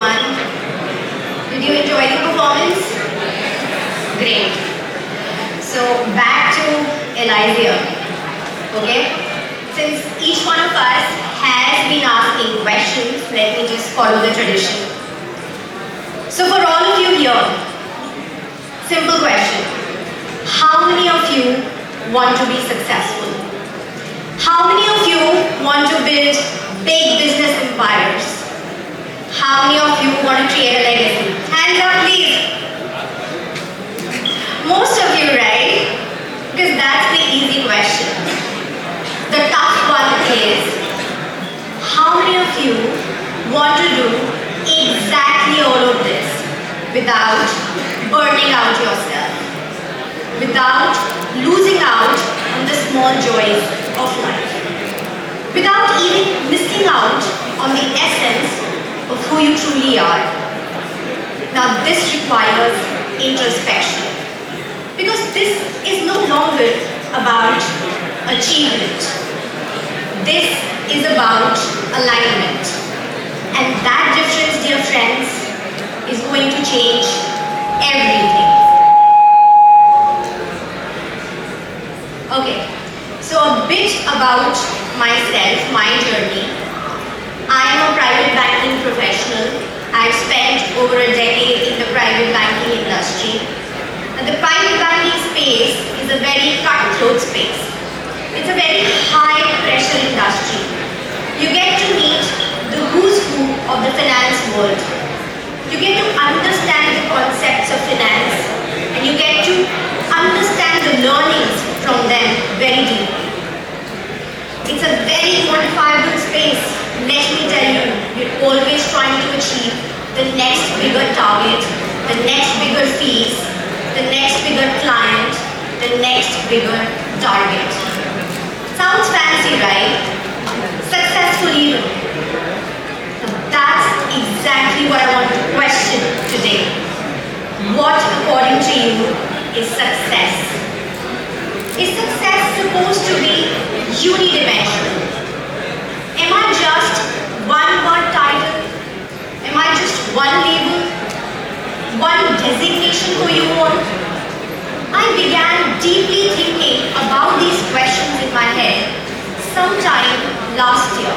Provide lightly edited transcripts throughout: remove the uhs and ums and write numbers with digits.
Did you enjoy the performance? Great. So back to Elysia. Okay? Since each one of us has been asking questions, let me just follow the tradition. So for all of you here, simple question. How many of you want to be successful? How many of you want to build big business empires? How many of you want to create a legacy? Hands up, please. Most of you, right? Because that's the easy question. The tough one is, how many of you want to do exactly all of this without burning out yourself, without losing out on the small joys of life, without even missing out on the essence of who you truly are? Now this requires introspection, because this is no longer about achievement. This is about alignment. And that difference, dear friends, is going to change everything. Okay, so a bit about myself, my journey. I am a private banking professional. I've spent over a decade in the private banking industry. And the private banking space is a very cutthroat space. It's a very high pressure industry. You get to meet the who's who of the finance world. You get to understand the concepts of finance, and you get to understand the learnings from them very deeply. It's a very quantifiable space. Let me tell you, you're always trying to achieve the next bigger target, the next bigger fees, the next bigger client, the next bigger target. Sounds fancy, right? Successful even. That's exactly what I want to question today. What, according to you, is success? Is success supposed to be unidimensional? Am I just one word title? Am I just one label? One designation who you want? I began deeply thinking about these questions in my head sometime last year.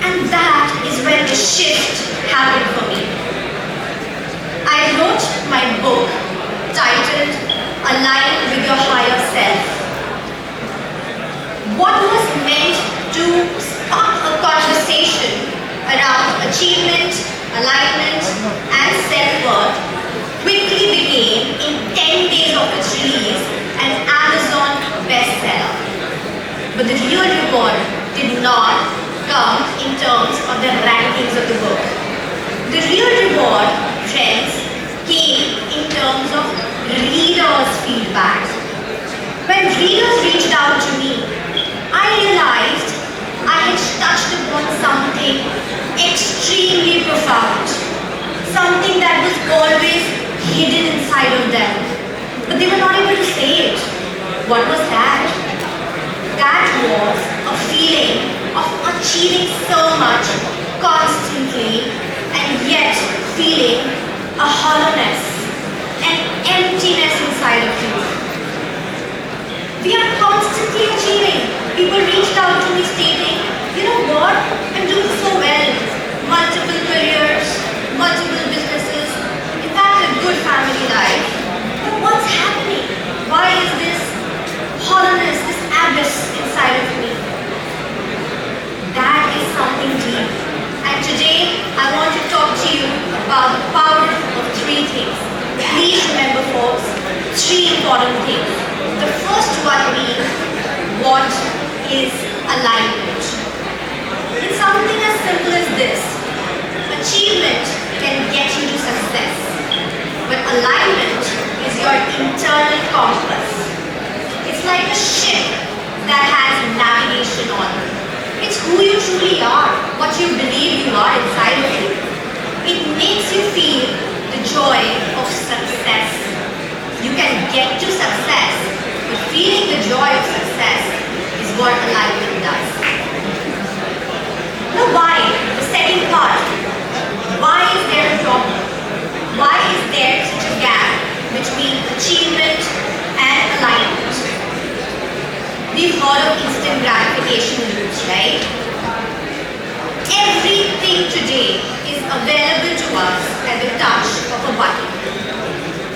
And that is when the shift happened for me. I wrote my book titled Align with Your Higher Self. What was meant to spark a conversation around achievement, alignment, and self-worth quickly became, in 10 days of its release, an Amazon bestseller. But the real reward did not come in terms of the rankings of the book. The real reward, friends, came in terms of readers' feedback. When readers reached out to me, I realized I had touched upon something extremely profound, something that was always hidden inside of them, but they were not able to say it. What was that? That was a feeling of achieving so much constantly and yet feeling a hollowness, an emptiness inside of you. We are constantly achieving. People reached out to me stating, you know what, I'm doing so well. Multiple careers, multiple businesses, in fact a good family life. But what's happening? Why is this hollowness, this abyss inside of me? That is something deep. And today I want to talk to you about the power of three things. Please remember, folks, three important things. The first one being, what is alignment? It's something as simple as this. Achievement can get you to success, but alignment is your internal compass. It's like a ship that has navigation on. It's who you truly are, what you believe you are inside of you. It makes you feel the joy of success. You can get to success, but feeling the joy of success is what alignment does. Now why? The second part. why is there a problem? Why is there such a gap between achievement and alignment? We've heard of instant gratification loops, right? Everything today is available to us at the touch of a button.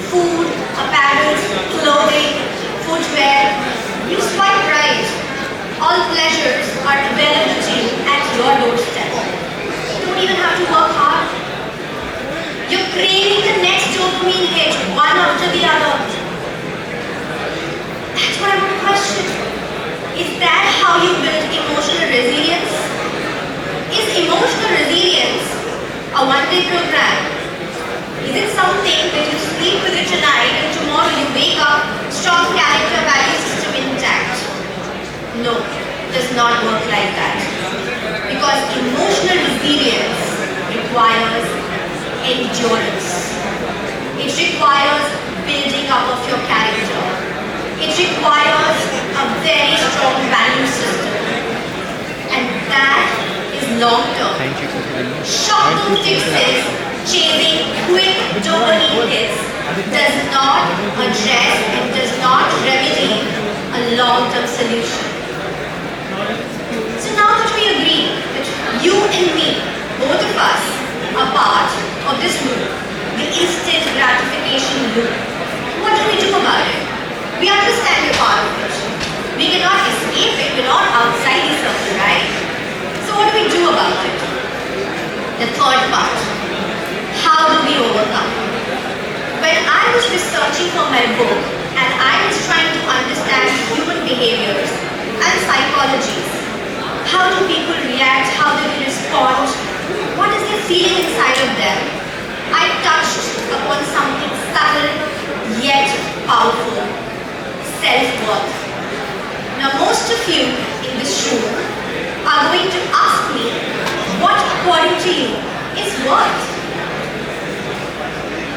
Food, apparel, clothing, footwear. You swipe right. All pleasures are available to you at your doorstep. You don't even have to work hard. You're craving the next dopamine hit, one after the other. That's what I want to question. Is that how you build emotional resilience? Is emotional resilience a one-day program? Is it something that you sleep with it tonight and tomorrow you wake up, strong character value system intact? No, it does not work like that. Because emotional resilience requires endurance. It requires building up of your character. It requires a very strong value system. And that is long-term. Short-term fixes, chasing quick dopamine hits does not address and does not remedy a long-term solution. So now that we agree that you and me, both of us, are part of this loop, the instant gratification loop, what do we do about it? We understand we're part of it. We cannot escape it. We're not outside the circle, right? So what do we do about it? The third part. How do we overcome? When I was researching for my book and I was trying to understand human behaviors and psychologies, how do people react? How do they respond? What is their feeling inside of them? I touched upon something subtle yet powerful. Self-worth. Now most of you in this room are going to ask me what according to you is worth.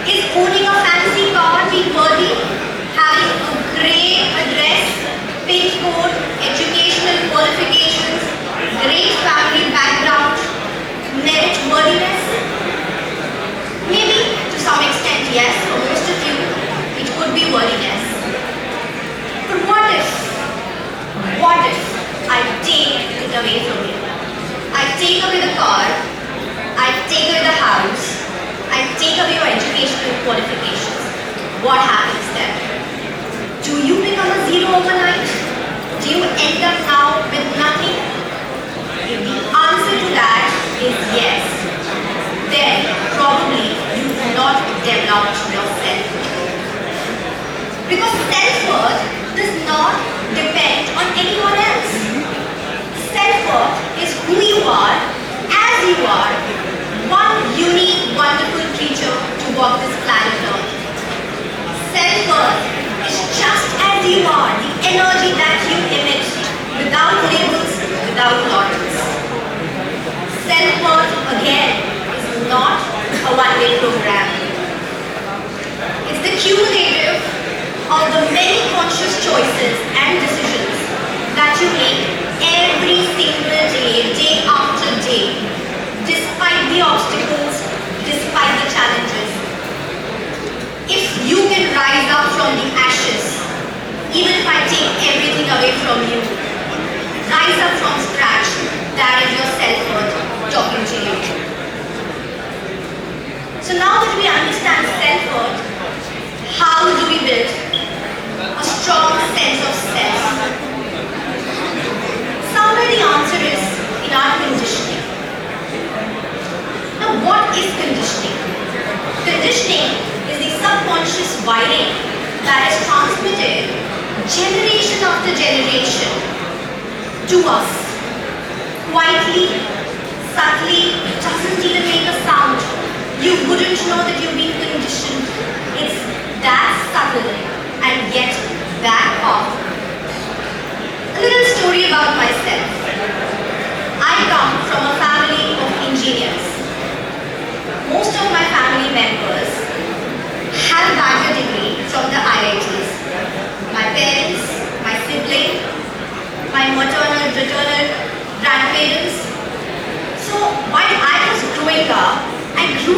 Is owning a fancy car being worthy? Having a great address, PIN code, educational qualifications, great family background, merit worthiness? Maybe to some extent yes, for most of you it could be worthiness. But what if I take it away from you? I take away the car, I take away the house, I take away your educational qualifications. What happens then? Do you become a zero overnight? Do you end up now with nothing? If the answer to that is yes, then probably you have not developed yourself. Because self-worth does not depend on anyone else. Self-worth is who you are, as you are, one unique, wonderful creature to walk this planet Earth. Self-worth is just as you are, the energy that you emit, without labels, without laurels. Self-worth, again, is not a one-day program. It's the cumulative of the many conscious choices and decisions that you make every single day, day after day, despite the obstacles, despite the challenges. If you can rise up from the ashes, even if I take everything away from you, rise up from scratch, that is your self-worth talking to you. So now that we understand self-worth, how do we build a strong sense of self? Somewhere the answer is in our conditioning. Now what is conditioning? Conditioning is the subconscious wiring that is transmitted generation after generation to us. Quietly, subtly, it doesn't even make a sound. You wouldn't know that you've been conditioned. It's that subtle and yet that powerful. A little story about myself. I come from a family of engineers. Most of my family members have a bachelor degree from the IITs. My parents, my sibling, my maternal, paternal grandparents. So while I was growing up, I grew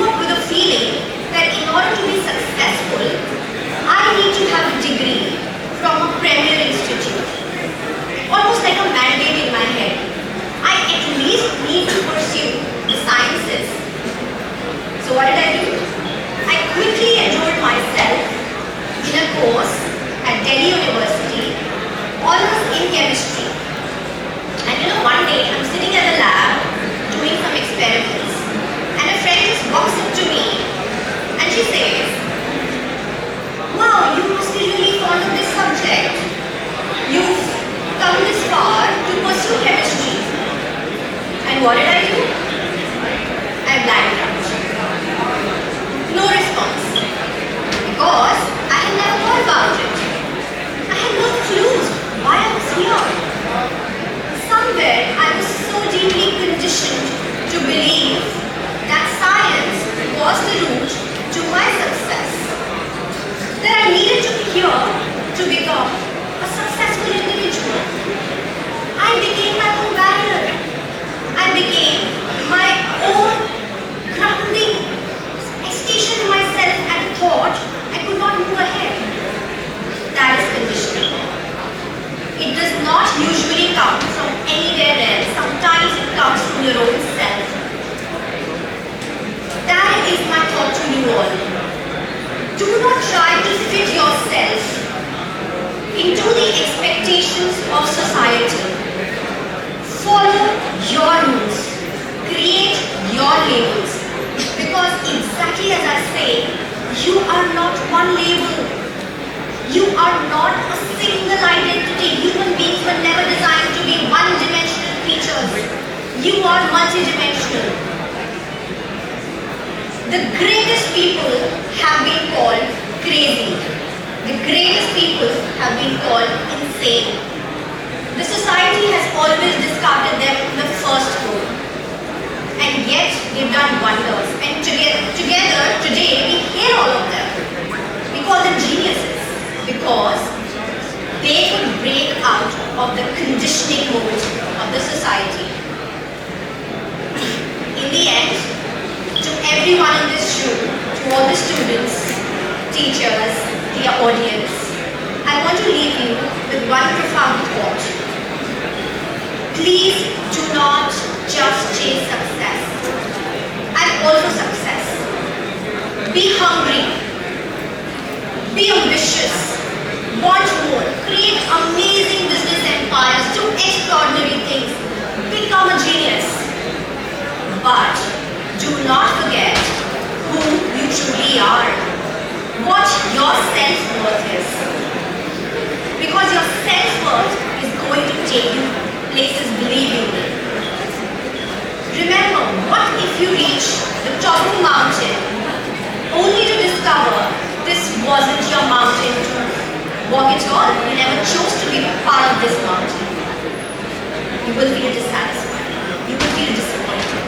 what did I do? I blanked out. No response. Because I had never thought about it. I had no clues why I was here. Somewhere I was so deeply conditioned to believe that science was the route to my success. That I needed to be here to become a successful individual. I became my own barrier. I became my own grounding. I stationed myself and thought I could not move ahead. That is conditioning. It does not usually come from anywhere else. Sometimes it comes from your own self. That is my thought to you all. Do not try to fit yourself into the expectations of society. Follow your rules. Create your labels. Because exactly as I say, you are not one label. You are not a single identity. Human beings were never designed to be one-dimensional creatures. You are multidimensional. The greatest people have been called crazy. The greatest people have been called insane. The society has always discarded them in the first row. And yet, they've done wonders. And together, today, we hear all of them. We call them geniuses because they could break out of the conditioning mode of the society. In the end, to everyone in this room, to all the students, teachers, the audience, I want to leave you with one profound thought. Please do not just chase success. And also success. Be hungry. Be ambitious. Want more. Create amazing business empires. Do extraordinary things. Become a genius. But do not forget who you truly are. What your self-worth is. Because your self-worth is going to take you places, believe you me. Remember, what if you reach the top of a mountain only to discover this wasn't your mountain to walk at all? You never chose to be part of this mountain. You will feel dissatisfied. You will feel disappointed.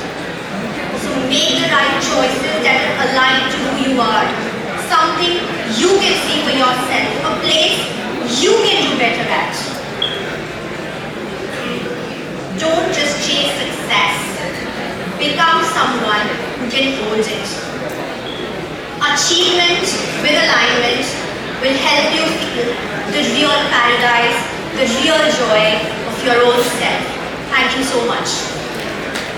So make the right choices that are aligned to who you are. Something you can see for yourself. A place you can do better at. Don't just chase success. Become someone who can hold it. Achievement with alignment will help you feel the real paradise, the real joy of your own self. Thank you so much.